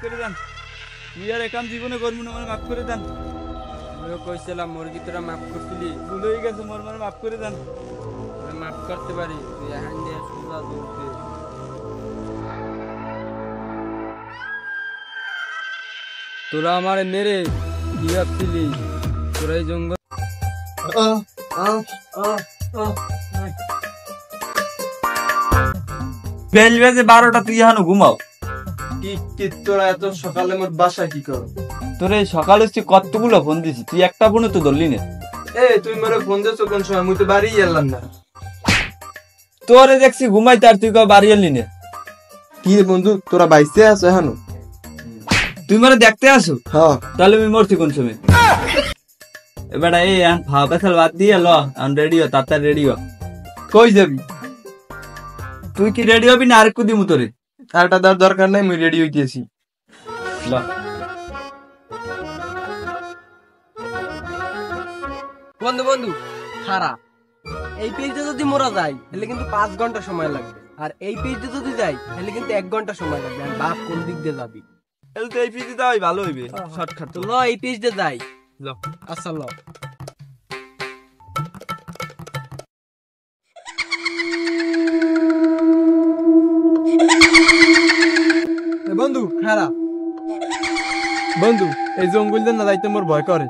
করে দেন। তুই আর একাম জীবনে করবি না, মাফ করে দেন। আমিও কইছিলাম মুরগি তোরা মাফ করছিলি, ভুল হয়ে গেছে, মাফ করে দেন। মাফ করতে পারি, তুই এখান দিয়ে সোজা দৌড় দে। তোরা আমারে মেরে কি ভাবছিলি? তোরা এই জঙ্গল বেল বেজে 12টা, তুই এখনো ঘুমাও? কি তোরা এত সকালে মোর বাসায় কি করো? তোর এই সকালে কতগুলো ফোন দিছি, তুই একটা ফোনে তো ধরলি না। তুই মোরে ফোন দিয়েছো কোন সময়? মুই তো বাড়ি এলাম না। তোরে দেখছি ঘুমাইতে, আর তুই বাড়ি এলি না। কি রে বন্ধু, তোরা বাইসে আছো এখনো? তুই মানে দেখতে আসো? হ্যাঁ। তাহলে আমি মরছি কোন সময়? এবার এই ভাব পেছাল বাদ দিয়ে ল, রেডিও তাড়াতাড়ি রেডিও। কই যাবি? তুই কি রেডি হবি না আরেকটু দিমু তোরে? আরটা দরকার নাই, মুই রেডি হইতেছি। ল। বন্ধু খারা, এই পেজে যদি মোরা যাই তাহলে কিন্তু 5 ঘন্টা সময় লাগবে, আর এই পেজে যদি যাই তাহলে কিন্তু 1 ঘন্টা সময় লাগবে। আর বাপ কোন দিক দিয়ে যাবি? তাহলে তো এই পিজি দাওই ভালো হইবে, শর্টকাট। তো ল এই পেজে যাই। ল। আচ্ছা ল। বন্ধু খারা, বন্ধু এই জঙ্গলদের না যাইতে মোর ভয় করে।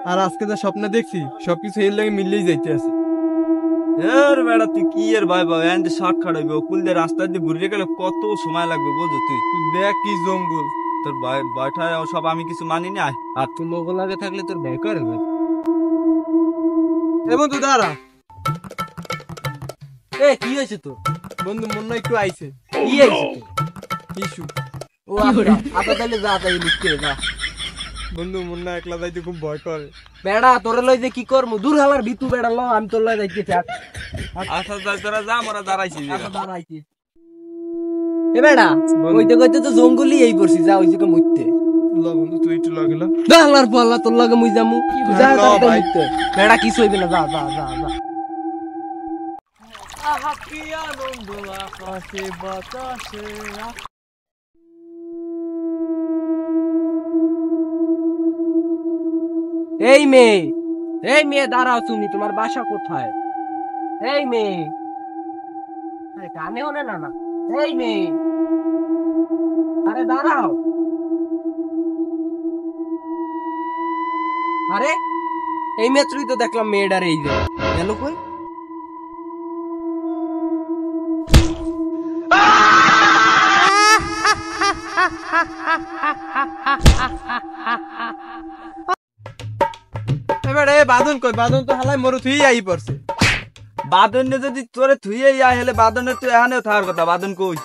আর আজকে যা স্বপ্ন দেখছি সবকিছু এর লাগে মিললেই যাইতে আছে। বেড়া তুই কি এর ভয় পাবে? শর্টকাট হইবে, কুল দিয়ে রাস্তা দিয়ে ঘুরে গেলে কত সময় লাগবে বুঝো? তুই দেখ কি জঙ্গল, তোর ভয়টা সব আমি কিছু মানি না। আর তুই মোগল আগে থাকলে তোর ভয় করে না। বন্ধু দাঁড়া। কি হয়েছে তোর? বন্ধু মন একটু আইছে। কি আইছে তোর? ইস্যু। ও আপা তাহলে যা তাই লিখতে যা। বন্ধু মুন্না একলা যাইতে খুব ভয় করে। বেড়া তোরে লই যে কি করমু? দূর হালার ভিতু বেড়া ল, আমি তোর লই যাইতে থাক। আচ্ছা তোরা যা, আমরা দাঁড়াইছি। দাঁড়াইছি। বেড়া কইতে কইতে তো জঙ্গলই এই পড়ছি, যা ওই জায়গা মুইতে। ল বন্ধু তুই একটু লাগে না। দা হালার পাল্লা তোর লাগে মুই যামু। যা তাড়াতাড়ি মুইতে। বেড়া কিছু হইবে না, যা যা যা যা। আহা কি আনন্দ আকাশে বাতাসে। এই মেয়ে দাঁড়াও, তুমি তোমার বাসা কোথায়? এই মেয়ে, আরে কানে ওনে না। এই মেয়ে, আরে দাঁড়াও। আরে এই মাত্রই তো দেখলাম মেয়েটার এই যে গেল কই? এবারে বাদন কই? বাদন তো হালাই মরু থুই আই পড়ছে। বাদনে যদি তোরে থুইয়ে আয় হলে বাদনে তুই এখানেও থাকার কথা। বাদন কই?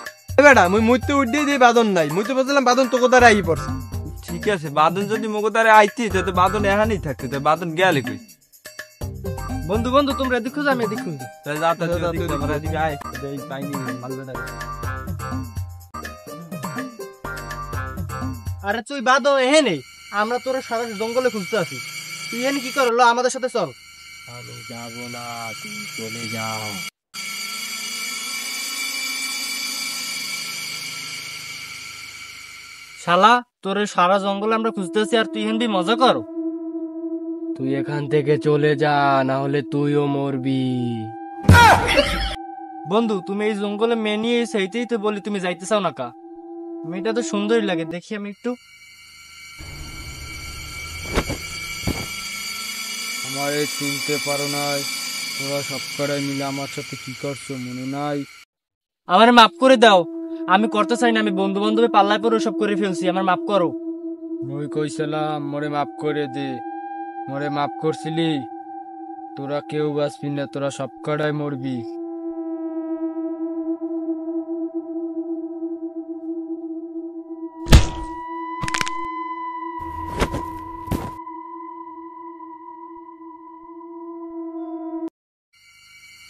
বেটা মুই মুইতে উঠে দিয়ে বাদন নাই, মুই তো বলছিলাম বাদন তো কোথায় আই পড়ছে। ঠিক আছে, বাদন যদি মগদারে আইতি তো বাদন এখানেই থাকতে, তো বাদন গেলে কই? বন্ধু তোমরা দেখো, আমি দেখো। তাই যা তা তুই আমরা এদিকে আয়, এই পাইনি মালবে না। আরে তুই বাদো এখানে, আমরা তোর সারা জঙ্গলে খুঁজতে আছি। তুই এখানে কি করলো? আমাদের সাথে চল। আরে যাবো না, তুই চলে যাও। শালা তোর সারা জঙ্গলে আমরা খুঁজতেছি, আর তুই এখানে মজা কর। তুই এখান থেকে চলে যা, না হলে তুইও মরবি। বন্ধু তুমি এই জঙ্গলে মেয়ে নিয়ে সেইটাই তো বলি, তুমি যাইতে চাও না কা? মেয়েটা তো সুন্দরই লাগে, দেখি আমি একটু। আমারে চিনতে পারো নাই? তোরা সব কটাই মিলে আমার সাথে কি করছো মনে নাই? আমারে মাফ করে দাও, আমি করতে চাই না। আমি বন্ধু বান্ধবে পাল্লায় পরে সব করে ফেলছি, আমার মাফ করো। মুই কইছিলাম মোরে মাফ করে দে, মোরে মাফ করছিলি। তোরা কেউ বাঁচবি না, তোরা সব কটাই মরবি।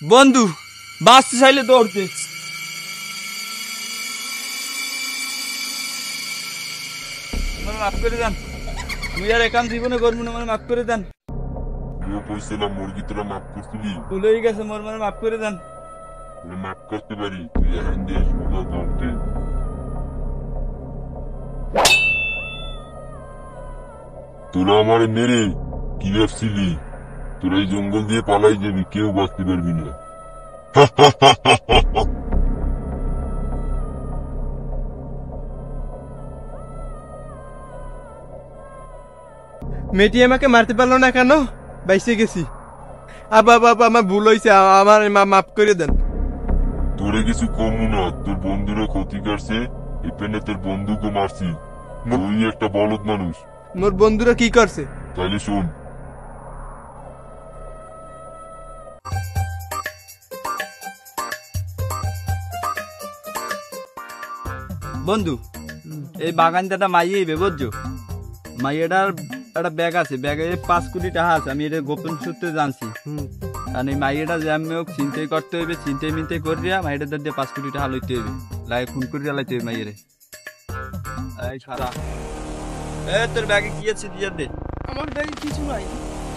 বন্ধু বাঁচতে চাইলে দৌড়তে। মাফ করে দেন, তুই আর একাম জীবনে করবো না, মাফ করে দেন। কইছিলাম মুরগি তোরা মাফ করছিলি, ভুল হয়ে গেছে, মাফ করে দেন। মাফ করতে পারি, তুই এখান দিয়ে সোজা দৌড় দে। তোরা আমার মেরে কি ভাবছিলি তোরা এই জঙ্গল দিয়ে পালাই যাবি, কেউ বাঁচতে পারবি না। মেয়েটি আমাকে মারতে পারলো না কেন? বাইসে গেছি। আবা বাবা আমার ভুল হয়েছে, আমার মাফ করে দেন। তোরে কিছু কমু না, তোর বন্ধুরা ক্ষতি করছে, এখানে তোর বন্ধুকে মারছি। তুই একটা বলদ মানুষ। মোর বন্ধুরা কি করছে? তাইলে শোন, বন্ধু এই বাগানটা মাইয়েইবে বুঝছো? মাইয়েটার একটা ব্যাগ আছে, ব্যাগে 5 কোটি টাকা আছে, আমি এটা গোপন সূত্রে জানছি। আর এই মাইয়েটা যেমন হোক চিন্তাই করতে হইবে, চিন্তাই মিন্তাই করিয়া মাইয়েটা দিয়ে 5 কোটি টাকা লইতে হইবে, লাগে খুন করিয়া লাইতে হইবে মাইয়েরে। এই সারা তোর ব্যাগে কি আছে দিয়ে দে। আমার ব্যাগে কিছু নাই।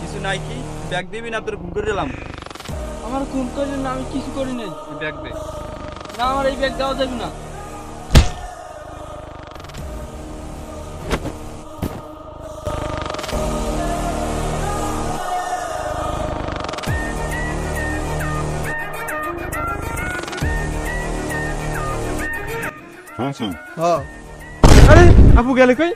কিছু নাই কি? ব্যাগ দিবি না তোর খুন করে দিলাম। আমার খুন করে না, আমি কিছু করি নাই। ব্যাগ দে। না, আমার এই ব্যাগ দেওয়া যাবে না। শুনছো? হ্যাঁ। আরে আপু গেলে কই?